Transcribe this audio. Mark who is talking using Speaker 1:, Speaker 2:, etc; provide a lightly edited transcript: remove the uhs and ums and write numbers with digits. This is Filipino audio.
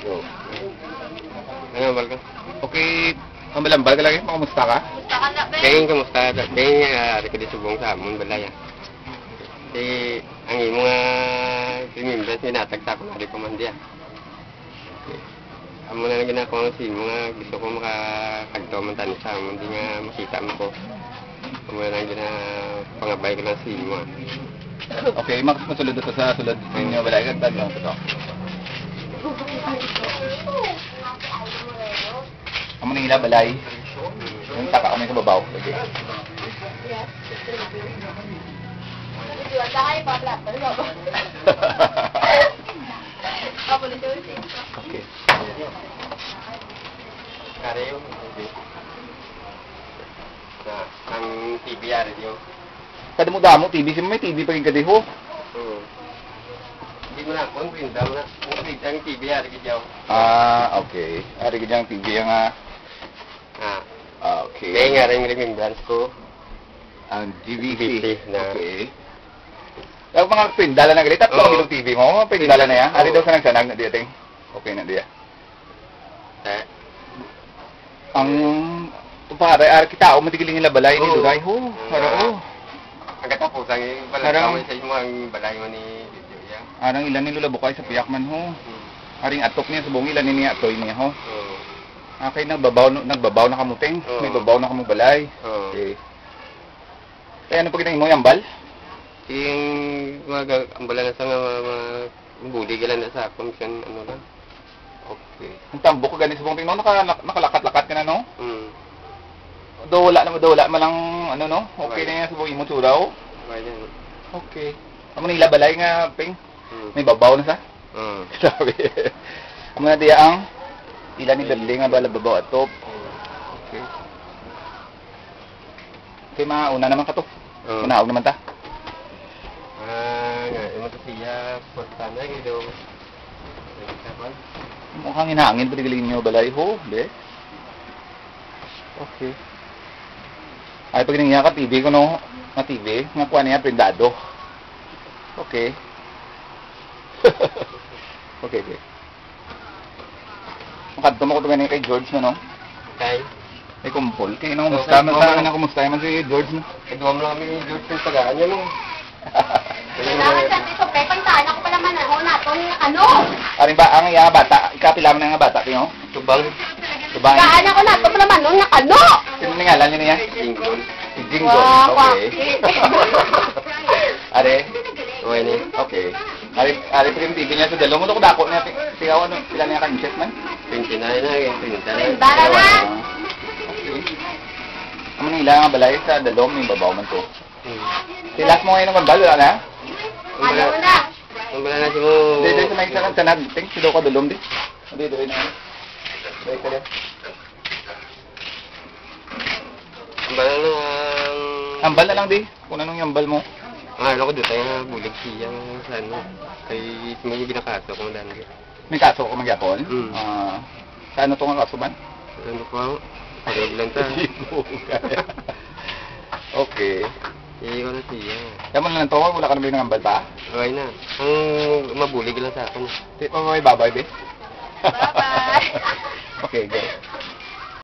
Speaker 1: Go. Ano, ambal ka? Okay. Ambal ka lagi? Kamusta ka? Kaya kamusta? Kaya ari ko di subong sa amon balaya. Ang imo nga pinimdas sinatagsa ko na di pamandiya. Amo na lang ginagawa ng sin mo nga gusto ko makakagtaw man tayo sa amon, hindi nga makita mo ko. Amo na lang pangabay ko ng sin mo. Okay, masulod ito sa sulod ninyo balaya. Ganda lang ito. Amo nang ila balay. Yung taka may kababaw. Okay. Okay. Kareo. Nah, ang TV ari dio. Kada mo damo TV, may TV pa rin kadiho. Hindi mo na kon pindaw na. Ang TV ari gidyaw. Okay. Ari gidyang TV nga. Okay. May nga rin remembrance ko. Ang DVD. Okay. Yung mga pindala na galit, tatlo ang TV mo, pindala na yan. Ari daw sa nagsanag na diya, ting. Okay na diya. Ang pare, kita ako matigiling yung balay ni Dugay. Ang katapusan yung balay sa imo ang balay mo ni Dudya. Arang ilan ni Lula Bukay sa Piyakman ho. Aring atok niya sa buong ilan niya atoy niya ho. Okay, nagbabaw na kamuting. May babaw na kamong balay. Okay. Kaya ano pag mo yung ambal? Yung mga ambalan na sa mga buli ka lang na sa akong ano lang. Okay. Ang tambo ko ganit sa buong tingin, nakalakat-lakat ka na, no? Dawala malang, ano, no? Okay na yan sa buong imo turaw? Okay. Amo na ilabalay nga, Ping? May babaw na sa? Sabi. Amo na diya ang ilan ni Berli nga bala babaw at top. Okay. Okay, mauna naman ka to. Manaog naman ta. Imo to siya portan na gido. Mukhang hinahangin pa digaling nyo balay ho, be. Okay. Ay pag niya ka TV ko no, nga TV, nga kuha niya prindado. Okay. Okay. Makadto mo ko to kay George no? Okay. Ay kumpol kay nang kumusta man sa akin kumusta man si George no? Duwa mo lang kami ni George sa tagaan niya mo.
Speaker 2: Kailangan sa dito, kay pantaan ako pala man nato ni ano?
Speaker 1: Aring ba ang iya bata, ikapila man nga bata tingo? Tubang.
Speaker 2: Kaan ako nato pala man no ano?
Speaker 1: Sino ni ngalan niya? Jingle. Si Jingle. Okay. Are. Okay. Are prim TV niya sa dalong mo to dako niya tigaw ano pila niya kan check man? 29 na, 29.
Speaker 2: Dara na.
Speaker 1: Okay. Amo ni ila nga balay sa dalom ni babaw man to. Silas mo ngayon ng balo na?
Speaker 2: Ano na?
Speaker 1: Ang bala na si mo. Dito sa may isa ka nag-think si daw ka dulom di. Dito na. Dito ka din. Ambal na lang di. Kung anong yambal mo. Ano ko dito yung bulig siyang sa ano. Kay may ginakaso ko man di. May kaso ko magyapon? Sa ano to nga kaso man? Ano ko? Parang lang ta. Okay. Iiwan na siya. Yaman lang ito, wala ka na ba yung ambal pa? Okay na. Ang mabulig lang sa akin. May babay, be?
Speaker 2: Bye-bye!
Speaker 1: Okay, go.